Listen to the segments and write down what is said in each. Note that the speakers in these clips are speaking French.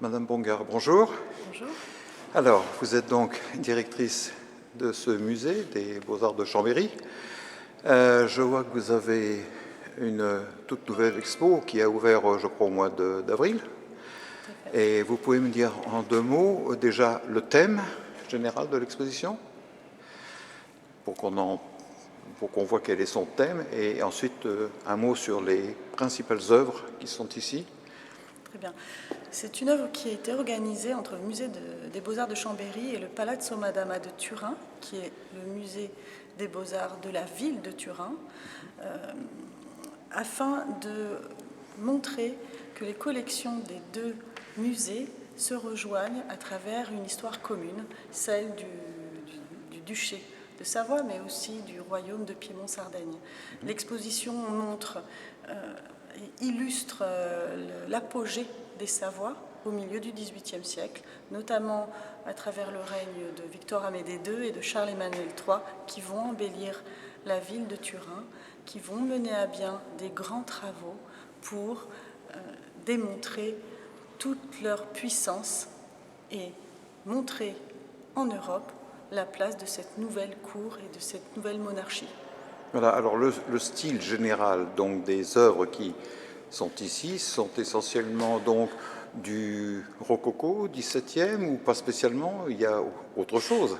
Madame Bongard, bonjour. Bonjour. Alors, vous êtes donc directrice de ce musée des Beaux-Arts de Chambéry. Je vois que vous avez une toute nouvelle expo qui a ouvert, je crois, au mois d'avril. Et vous pouvez me dire en deux mots, déjà, le thème général de l'exposition, pour qu'on voit quel est son thème, et ensuite un mot sur les principales œuvres qui sont ici. Très bien. C'est une œuvre qui a été organisée entre le musée des Beaux-Arts de Chambéry et le Palazzo Madama de Turin, qui est le musée des Beaux-Arts de la ville de Turin, afin de montrer que les collections des deux musées se rejoignent à travers une histoire commune, celle du duché de Savoie, mais aussi du royaume de Piémont-Sardaigne. L'exposition montre et illustre l'apogée des Savoies au milieu du XVIIIe siècle, notamment à travers le règne de Victor Amédée II et de Charles-Emmanuel III, qui vont embellir la ville de Turin, qui vont mener à bien des grands travaux pour démontrer toute leur puissance et montrer en Europe la place de cette nouvelle cour et de cette nouvelle monarchie. Voilà, alors le style général donc, des œuvres qui sont ici sont essentiellement donc du rococo, 17e ou pas spécialement, il y a autre chose.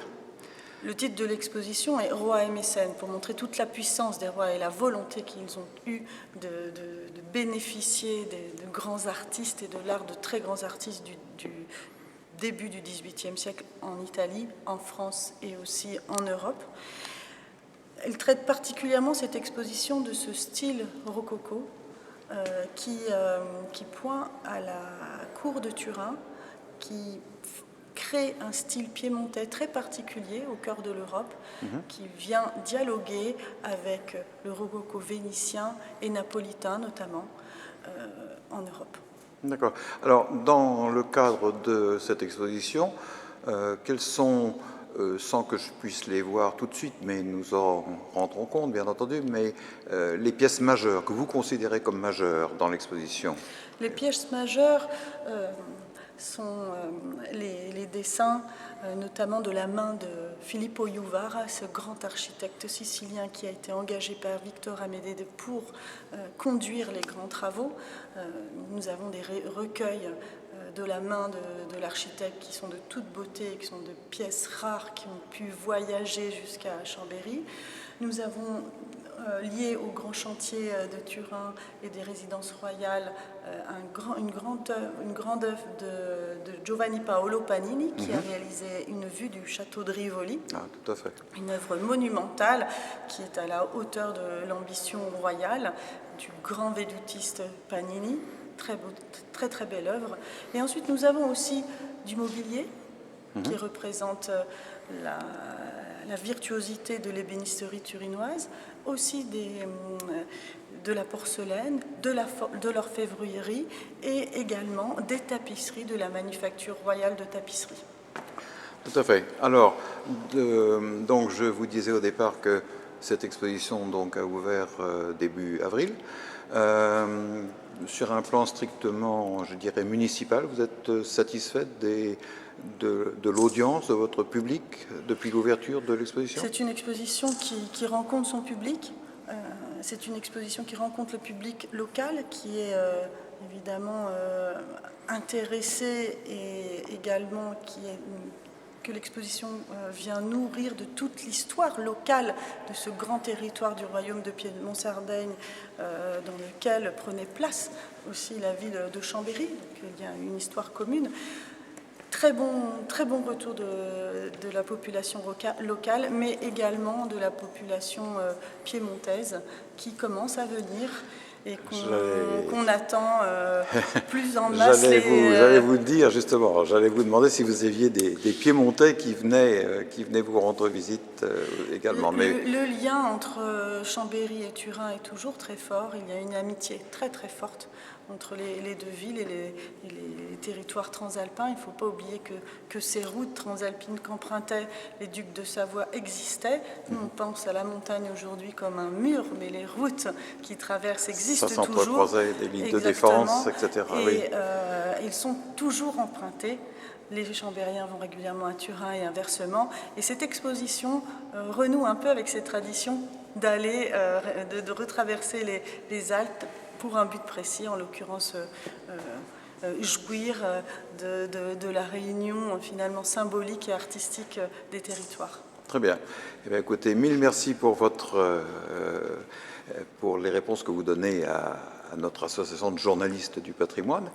Le titre de l'exposition est « Rois et mécènes » pour montrer toute la puissance des rois et la volonté qu'ils ont eue de bénéficier de grands artistes et de l'art de très grands artistes du début du XVIIIe siècle en Italie, en France et aussi en Europe. Elle traite particulièrement cette exposition de ce style rococo qui pointe à la cour de Turin, qui crée un style piémontais très particulier au cœur de l'Europe, qui vient dialoguer avec le rococo vénitien et napolitain notamment en Europe. D'accord. Alors, dans le cadre de cette exposition, quels sont, sans que je puisse les voir tout de suite, mais nous en rendrons compte, bien entendu, mais les pièces majeures que vous considérez comme majeures dans l'exposition? Les pièces majeures sont les dessins, notamment de la main de Filippo Juvara, ce grand architecte sicilien qui a été engagé par Victor Amédée II pour conduire les grands travaux. Nous avons des recueils de la main de l'architecte qui sont de toute beauté, qui sont de pièces rares, qui ont pu voyager jusqu'à Chambéry. Nous avons lié au grand chantier de Turin et des résidences royales, une grande œuvre de Giovanni Paolo Panini qui a réalisé une vue du château de Rivoli. Ah, tout à fait. Une œuvre monumentale qui est à la hauteur de l'ambition royale du grand védutiste Panini. Très très belle œuvre. Et ensuite nous avons aussi du mobilier qui représente la virtuosité de l'ébénisterie turinoise, aussi de la porcelaine, de l'orfèvrerie et également des tapisseries de la manufacture royale de tapisserie. Tout à fait. Alors, donc je vous disais au départ que cette exposition donc, a ouvert début avril. Sur un plan strictement, je dirais, municipal, vous êtes satisfaite de l'audience de votre public depuis l'ouverture de l'exposition? C'est une exposition qui rencontre son public. C'est une exposition qui rencontre le public local, qui est évidemment intéressé et également que l'exposition vient nourrir de toute l'histoire locale de ce grand territoire du royaume de Piémont-Sardaigne dans lequel prenait place aussi la ville de Chambéry. Donc, il y a une histoire commune. Très bon retour de la population locale, mais également de la population piémontaise qui commence à venir et qu'on attend plus en masse. J'allais vous dire justement, j'allais vous demander si vous aviez des Piémontais qui venaient vous rendre visite également. Le lien entre Chambéry et Turin est toujours très fort. Il y a une amitié très très forte entre les deux villes et les territoires transalpins. Il ne faut pas oublier que ces routes transalpines qu'empruntaient les ducs de Savoie existaient. Nous, on pense à la montagne aujourd'hui comme un mur, mais les routes qui traversent existent Ça toujours. s'entrecroisait, des lignes de Exactement. défense, etc. Et Oui. ils sont toujours empruntés. Les Chambériens vont régulièrement à Turin et inversement. Et cette exposition renoue un peu avec cette tradition d'aller, de retraverser les Alpes pour un but précis, en l'occurrence jouir de la réunion finalement symbolique et artistique des territoires. Très bien. Eh bien, écoutez, mille merci pour pour les réponses que vous donnez à notre association de journalistes du patrimoine.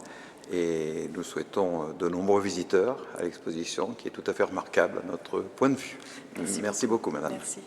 Et nous souhaitons de nombreux visiteurs à l'exposition, qui est tout à fait remarquable à notre point de vue. Merci beaucoup, madame. Merci.